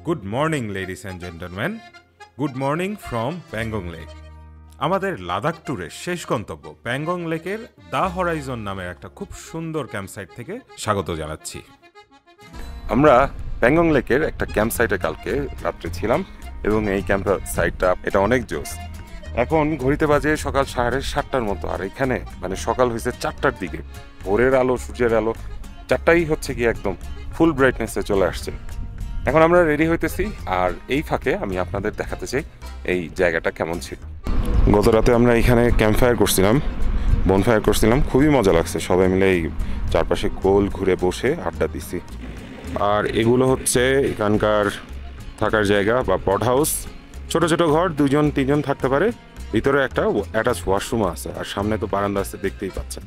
Good morning ladies and gentleman, good morning from Pangong lake. আমাদের লাদাখ ট্যুরের শেষ গন্তব্য প্যাংগং লেকের দ্য হরাইজন নামের একটা খুব সুন্দর ক্যাম্পসাইট থেকে স্বাগত জানাচ্ছি। আমরা প্যাংগং লেকের একটা ক্যাম্প সাইটে কালকে রাত্রে ছিলাম এবং এই ক্যাম্প সাইটটা এটা অনেক জোস। এখন ঘড়িতে বাজে সকাল 7:30টার মতো, আর এখানে মানে সকাল হয়েছে 4টার দিকে। ভোরের আলো, সূর্যের আলো 4টাই হচ্ছে কি একদম ফুল ব্রাইটনেসে চলে আসছে। এখন আমরা রেডি হইতেছি, আর এই ফাঁকে আমি আপনাদের দেখাতে চাই এই জায়গাটা কেমন ছিল। গত রাতে আমরা এখানে ক্যাম্প ফায়ার করছিলাম, বনফায়ার করছিলাম, খুবই মজা লাগছে। সবাই মিলে এই চারপাশে গোল ঘুরে বসে আড্ডা দিছি। আর এগুলো হচ্ছে এখানকার থাকার জায়গা বা পড হাউস। ছোট ছোট ঘর, 2-3 জন থাকতে পারে। ভিতরে একটা অ্যাটাচ ওয়াশরুম আছে, আর সামনে তো বারান্দা আছে, দেখতেই পাচ্ছেন।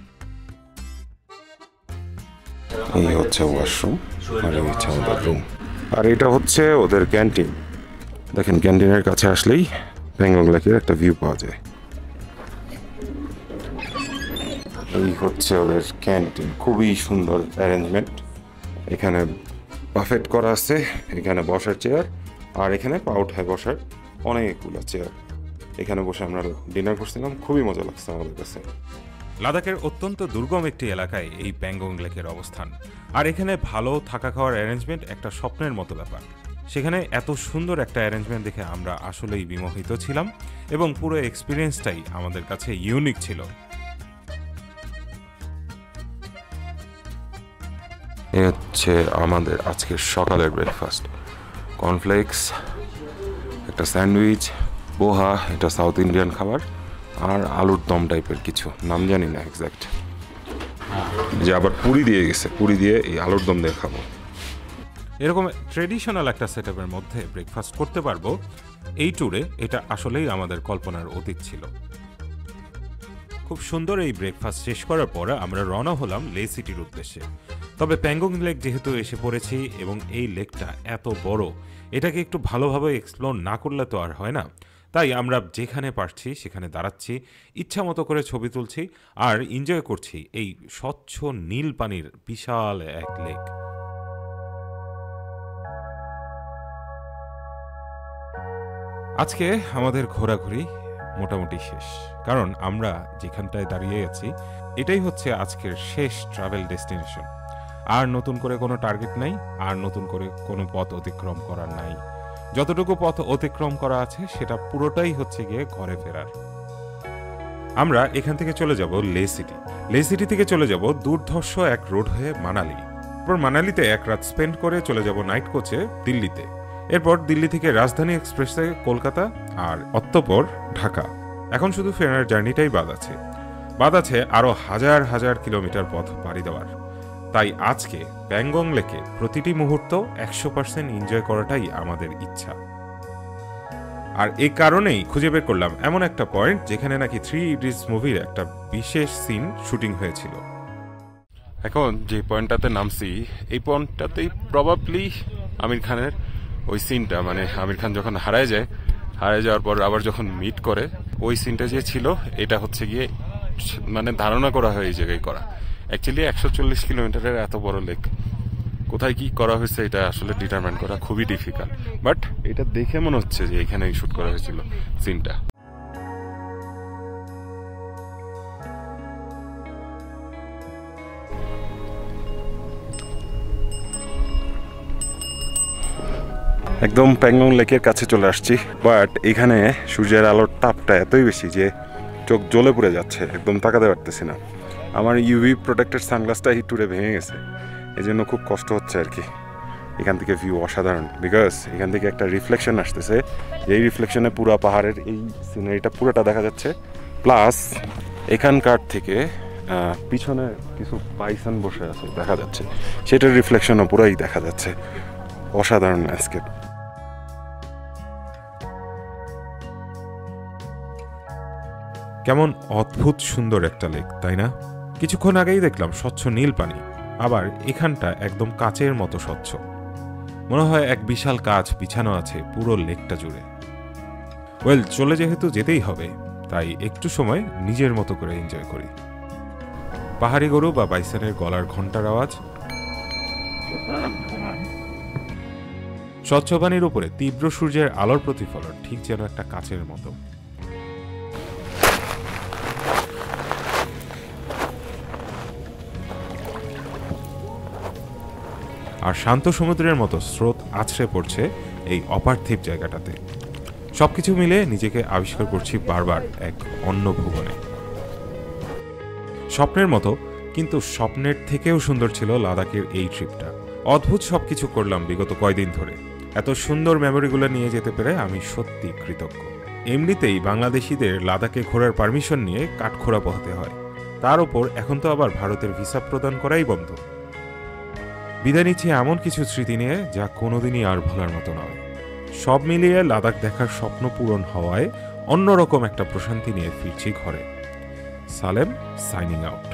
এই হচ্ছে ওয়াশরুম আর এই হচ্ছে আমাদের রুম, আর এটা হচ্ছে ওদের ক্যান্টিন। দেখেন, ক্যান্টিনের কাছে আসলেই প্যাংগং লেকের একটা ভিউ পাওয়া যায়। এই হচ্ছে ওদের ক্যান্টিন, খুবই সুন্দর অ্যারেঞ্জমেন্ট। এখানে বাফেট করা আছে, এখানে বসার চেয়ার, আর এখানে পা উঠায় বসার অনেকগুলো চেয়ার। এখানে বসে আমরা ডিনার করছিলাম, খুবই মজা লাগছে আমাদের কাছে। লাদাখের অত্যন্ত দুর্গম একটি এলাকায় এই প্যাংগং লেকের অবস্থান, আর এখানে ভালো থাকা খাওয়ার অ্যারেঞ্জমেন্ট একটা স্বপ্নের মতো ব্যাপার। সেখানে এত সুন্দর একটা অ্যারেঞ্জমেন্ট দেখে আমরা আসলেই বিমোহিত ছিলাম এবং পুরো এক্সপিরিয়েন্সটাই আমাদের কাছে ইউনিক ছিল। এ হচ্ছে আমাদের আজকের সকালের ব্রেকফাস্ট। কর্নফ্লেক্স, একটা স্যান্ডউইচ, পোহা, এটা সাউথ ইন্ডিয়ান খাবার, আর আলুর দম টাইপের কিছু, নাম জানি না এক্স্যাক্ট। যে আবার পুরি দিয়ে গেছে, পুরি দিয়ে এই আলুর দম দিয়ে খাবো। এরকম ট্রেডিশনাল একটা সেটআপের মধ্যে ব্রেকফাস্ট করতে পারবো এই ট্যুরে, এটা আসলেই আমাদের কল্পনার অতীত ছিল। খুব সুন্দর এই ব্রেকফাস্ট শেষ করার পর আমরা রওনা হলাম লে সিটির উদ্দেশ্যে। তবে প্যাংগং লেক যেহেতু এসে পড়েছি এবং এই লেকটা এত বড়, এটাকে একটু ভালোভাবে এক্সপ্লোর না করলে তো আর হয় না। তাই আমরা যেখানে পারছি সেখানে দাঁড়াচ্ছি, ইচ্ছা মতো করে ছবি তুলছি আর এনজয় করছি এই স্বচ্ছ নীল পানির বিশাল এক লেক। আজকে আমাদের ঘোরাঘুরি মোটামুটি শেষ, কারণ আমরা যেখানটায় দাঁড়িয়ে আছি এটাই হচ্ছে আজকের শেষ ট্রাভেল ডেস্টিনেশন। আর নতুন করে কোনো টার্গেট নাই, আর নতুন করে কোনো পথ অতিক্রম করার নাই। যতটুকু পথ অতিক্রম করা আছে সেটা পুরোটাই হচ্ছে গিয়ে ঘরে ফেরার। আমরা এখান থেকে চলে যাব লে সিটি। লে সিটি থেকে চলে যাব দুর্ধর্ষ এক রোড হয়ে মানালি। এরপর মানালিতে এক রাত স্পেন্ড করে চলে যাব নাইট কোচে দিল্লিতে। এরপর দিল্লি থেকে রাজধানী এক্সপ্রেসে কলকাতা, আর অতঃপর ঢাকা। এখন শুধু ফেরার জার্নিটাই বাদ আছে আরো হাজার হাজার কিলোমিটার পথ পাড়ি দেওয়ার। তাই আজকে প্যাংগং লেকে প্রতিটি মুহূর্ত 100% এনজয় করাটাই আমাদের ইচ্ছা। আর এই কারণেই খুঁজে বের করলাম এমন একটা পয়েন্ট যেখানে নাকি 3 ইডিয়টস মুভির একটা বিশেষ সিন শুটিং হয়েছিল। এখন যে পয়েন্টটাতে নামছি, এই পয়েন্টটাতেই প্রবাবলি আমির খানের ওই সিনটা, মানে আমির খান যখন হারায় যাওয়ার পর আবার যখন মিট করে, ওই সিনটা যে ছিল, এটা হচ্ছে গিয়ে মানে ধারণা করা হয় এই জায়গায় করা। অ্যাকচুয়ালি 140 কিলোমিটারের এত বড় লেক কোথায় কি করা হয়েছে এটা আসলে ডিটারমাইন করা খুবই ডিফিকাল্ট, বাট এটা দেখে মনে হচ্ছে যে এখানেই শুট করা হয়েছিল সিনটা। একদম প্যাংগং লেকের কাছে চলে আসছি, বাট এখানে সূর্যের আলোর তাপটা এতই বেশি যে চোখ জ্বলে পুড়ে যাচ্ছে, একদম তাকাতে পারতেছি না। আমার ইউভি প্রোটেক্টেড সানগ্লাসটা হিট টুরে ভেঙে গেছে, এই জন্য খুব কষ্ট হচ্ছে আর কি। এখান থেকে ভিউ অসাধারণ, বিকজ এখান থেকে একটা রিফ্লেকশন আসতেছে, যেই রিফ্লেকশনে পুরো পাহাড়ের এই সিনারিটা পুরোটা দেখা যাচ্ছে। প্লাস এখানকার থেকে পিছনে কিছু পাইসন বসে আছে দেখা যাচ্ছে, সেটার রিফ্লেকশনও পুরোই দেখা যাচ্ছে। অসাধারণ ল্যান্ডস্কেপ। কেমন অদ্ভুত সুন্দর একটা লেক, তাই না? কিছুক্ষণ আগেই দেখলাম স্বচ্ছ নীল পানি, আবার এখানটা একদম কাচের মতো স্বচ্ছ। মনে হয় এক বিশাল কাচ বিছানো আছে পুরো লেকটা জুড়ে। চলে যেহেতু যেতেই হবে, তাই একটু সময় নিজের মতো করে এনজয় করি। পাহাড়ি গরু বা বাইসনের গলার ঘন্টার আওয়াজ, স্বচ্ছ পানির উপরে তীব্র সূর্যের আলোর প্রতিফলন ঠিক যেন একটা কাচের মতো। আর শান্ত সমুদ্রের মতো স্রোত আছড়ে পড়ছে এই অপার্থিব জায়গাটাতে। সবকিছু মিলে নিজেকে আবিষ্কার করছি বারবার এক অন্য ভুবনে। স্বপ্নের মতো, কিন্তু স্বপ্নের থেকেও সুন্দর ছিল লাদাখের এই ট্রিপটা। অদ্ভুত সবকিছু করলাম বিগত কয়দিন ধরে। এত সুন্দর মেমোরিগুলো নিয়ে যেতে পেরে আমি সত্যি কৃতজ্ঞ। এমনিতেই বাংলাদেশিদের লাদাখে ঘোরার পারমিশন নিয়ে কাঠখোড়া পোহাতে হয়, তার উপর এখন তো আবার ভারতের ভিসা প্রদান করাই বন্ধ। বিদায় নিচ্ছি এমন কিছু স্মৃতি নিয়ে যা কোনোদিনই আর ভোলার মতো নয়। সব মিলিয়ে লাদাখ দেখার স্বপ্ন পূরণ হওয়ায় অন্যরকম একটা প্রশান্তি নিয়ে ফিরছি ঘরে। Salem signing out.